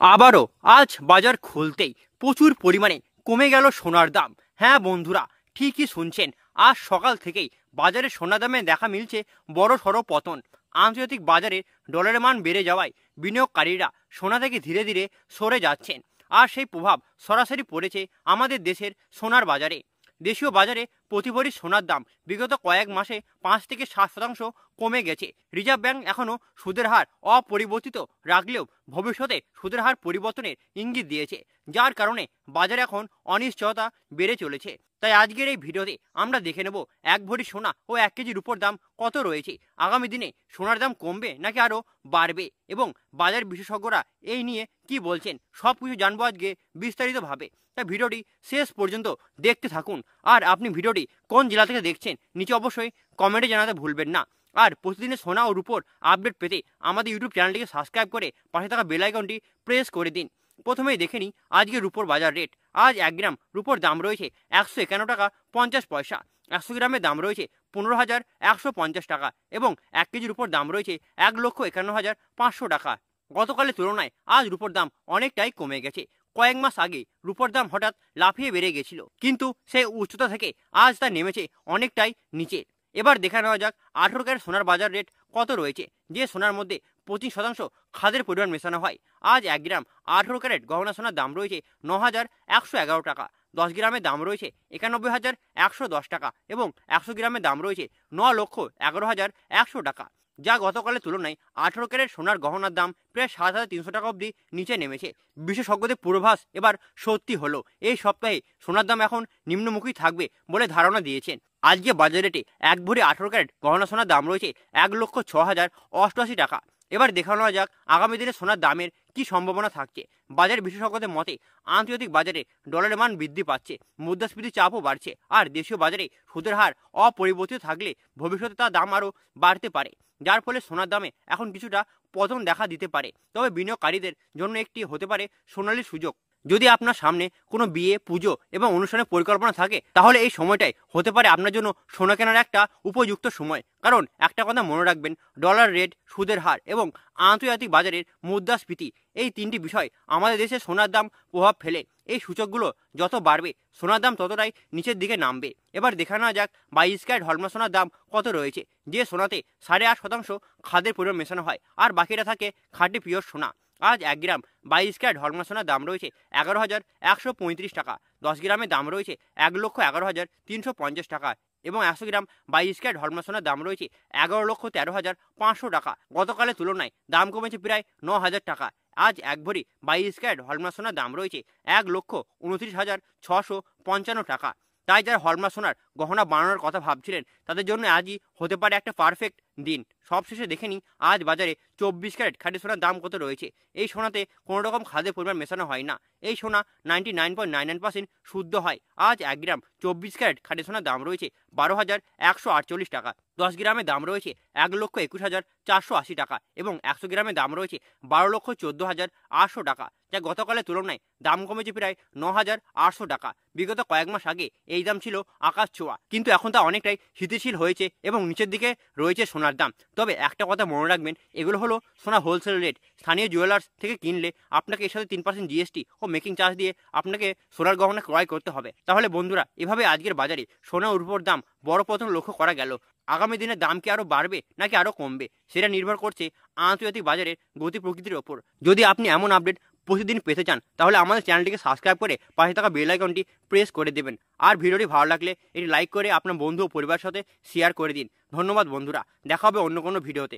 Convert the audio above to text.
আবারও আজ বাজার খুলতেই প্রচুর পরিমাণে কমে গেল সোনার দাম। হ্যাঁ বন্ধুরা, ঠিকই শুনছেন, আজ সকাল থেকেই বাজারে সোনা দামে দেখা মিলছে বড় সড়ো পতন। আন্তর্জাতিক বাজারে ডলারের মান বেড়ে যাওয়ায় বিনিয়োগকারীরা সোনা থেকে ধীরে ধীরে সরে যাচ্ছেন, আর সেই প্রভাব সরাসরি পড়েছে আমাদের দেশের সোনার বাজারে। দেশীয় বাজারে প্রতি ভরি সোনার দাম বিগত কয়েক মাসে 5 থেকে 7% কমে গেছে। রিজার্ভ ব্যাংক এখনও সুদের হার অপরিবর্তিত রাখলেও ভবিষ্যতে সুদের হার পরিবর্তনের ইঙ্গিত দিয়েছে, যার কারণে বাজারে এখন অনিশ্চয়তা বেড়ে চলেছে। তাই আজকের এই ভিডিওতে আমরা দেখে নেব 1 ভরি সোনা ও 1 কেজি রূপোর দাম কত রয়েছে, আগামী দিনে সোনার দাম কমবে নাকি আরও বাড়বে, এবং বাজার বিশেষজ্ঞরা এই নিয়ে কি বলছেন, সব কিছু জানবো আজকে বিস্তারিতভাবে। তাই ভিডিওটি শেষ পর্যন্ত দেখতে থাকুন। আর আপনি ভিডিওটি কোন জেলা থেকে দেখছেন নিচে অবশ্যই কমেন্টে জানাতে ভুলবেন না। আর প্রতিদিনের সোনা ও রূপোর আপডেট পেতে আমাদের ইউটিউব চ্যানেলটিকে সাবস্ক্রাইব করে পাশে থাকা বেল আইকনটি প্রেস করে দিন। প্রথমেই দেখে নিই আজকে রূপোর বাজার রেট। আজ 1 গ্রাম রূপোর দাম রয়েছে 151 টাকা 50 পয়সা। 100 গ্রামের দাম রয়েছে 15,150 টাকা এবং 1 কেজি রূপোর দাম রয়েছে 1,51,500 টাকা। গতকালের তুলনায় আজ রূপোর দাম অনেকটাই কমে গেছে। কয়েক মাস আগে রূপোর দাম হঠাৎ লাফিয়ে বেড়ে গেছিল, কিন্তু সেই উচ্চতা থেকে আজ তা নেমেছে অনেকটাই নিচে। এবার দেখা নেওয়া যাক 18 ক্যারেট সোনার বাজার রেট কত রয়েছে, যে সোনার মধ্যে 25% খাদের পরিমাণ মেশানো হয়। আজ 1 গ্রাম 18 ক্যারেট গহনা সোনার দাম রয়েছে 9,111 টাকা। 10 গ্রামের দাম রয়েছে 91,110 টাকা এবং 100 গ্রামের দাম রয়েছে 9,11,100 টাকা, যা গতকালের তুলনায় 18 ক্যারেট সোনার গহনার দাম প্রায় 7,300 টাকা অবধি নিচে নেমেছে। বিশেষজ্ঞদের পূর্বাভাস এবার সত্যি হলো, এই সপ্তাহে সোনার দাম এখন নিম্নমুখী থাকবে বলে ধারণা দিয়েছেন। আজকে বাজার রেটে 1 ভরি 18 ক্যারেট গহনা সোনার দাম রয়েছে 1,06,088 টাকা। এবার দেখা নেওয়া যাক আগামী দিনে সোনার দামের কি সম্ভাবনা থাকছে। বাজার বিশেষজ্ঞদের মতে আন্তর্জাতিক বাজারে ডলারের মান বৃদ্ধি পাচ্ছে, মুদ্রাস্ফীতির চাপও বাড়ছে, আর দেশীয় বাজারে সুদের হার অপরিবর্তিত থাকলে ভবিষ্যতে তার দাম আরও বাড়তে পারে, যার ফলে সোনার দামে এখন কিছুটা পতন দেখা দিতে পারে। তবে বিনিয়োগকারীদের জন্য একটি হতে পারে সোনালী সুযোগ। যদি আপনার সামনে কোনো বিয়ে, পুজো এবং অনুষ্ঠানের পরিকল্পনা থাকে, তাহলে এই সময়টাই হতে পারে আপনার জন্য সোনা কেনার একটা উপযুক্ত সময়। কারণ একটা কথা মনে রাখবেন, ডলার রেট, সুদের হার এবং আন্তর্জাতিক বাজারের মুদ্রাস্ফীতি, এই 3টি বিষয় আমাদের দেশে সোনার দাম প্রভাব ফেলে। এই সূচকগুলো যত বাড়বে সোনার দাম ততটাই নিচের দিকে নামবে। এবার দেখা নেওয়া যাক 22 ক্যারেট হলমার্ক সোনার দাম কত রয়েছে, যে সোনাতে 8.5% খাদের পরিমাণ মেশানো হয় আর বাকিটা থাকে খাঁটি পিওর সোনা। আজ 1 গ্রাম 22 ক্যারেট হলমার্ক সোনার দাম রয়েছে 11,135 টাকা। 10 গ্রামের দাম রয়েছে 1,11,350 টাকা এবং 100 গ্রাম 22 ক্যারেট হলমার্ক সোনার দাম রয়েছে 11,13,500 টাকা। গতকালের তুলনায় দাম কমেছে প্রায় 9,000 টাকা। আজ 1 ভরি 22 ক্যারেট হলমার্ক সোনার দাম রয়েছে 1,29,655 টাকা। তাই যারা হলমার্ক সোনার গহনা বানানোর কথা ভাবছিলেন, তাদের জন্য আজই হতে পারে একটা পারফেক্ট দিন। সবশেষে দেখে নিই আজ বাজারে 24 ক্যারেট খাঁটি সোনার দাম কত রয়েছে। এই সোনাতে কোনো রকম খাদের পরিমাণ মেশানো হয় না। এই সোনা 99.99% শুদ্ধ হয়। আজ 1 গ্রাম 24 ক্যারেট খাঁটি সোনার দাম রয়েছে 12,148 টাকা। 10 গ্রামের দাম রয়েছে 1,21,480 টাকা এবং 100 গ্রামের দাম রয়েছে 12,14,800 টাকা, যা গতকালের তুলনায় দাম কমেছে প্রায় 9,800 টাকা। বিগত কয়েক মাস আগে এই দাম ছিল আকাশ ছোঁয়া, কিন্তু এখন তা অনেকটাই স্থিতিশীল হয়েছে এবং নিচের দিকে রয়েছে সোনার দাম। তবে একটা কথা মনে রাখবেন, এগুলো হলো সোনা হোলসেল রেট। স্থানীয় জুয়েলার্স থেকে কিনলে আপনাকে এর সাথে 3% জিএসটি ও মেকিং চার্জ দিয়ে আপনাকে সোনার গহনা ক্রয় করতে হবে। তাহলে বন্ধুরা, এভাবে আজকের বাজারে সোনা ও রূপোর দাম বড় পতন লক্ষ্য করা গেল। আগামী দিনে দাম কি আরও বাড়বে নাকি আরও কমবে, সেটা নির্ভর করছে আন্তর্জাতিক বাজারের গতি প্রকৃতির ওপর। যদি আপনি এমন আপডেট প্রতিদিন পেতে চান, তাহলে আমাদের চ্যানেলটিকে সাবস্ক্রাইব করে পাশে থাকা বেল আইকনটি প্রেস করে দেবেন। আর ভিডিওটি ভালো লাগলে এটি লাইক করে আপনার বন্ধু ও পরিবারের সাথে শেয়ার করে দিন। ধন্যবাদ বন্ধুরা, দেখা হবে অন্য কোনো ভিডিওতে।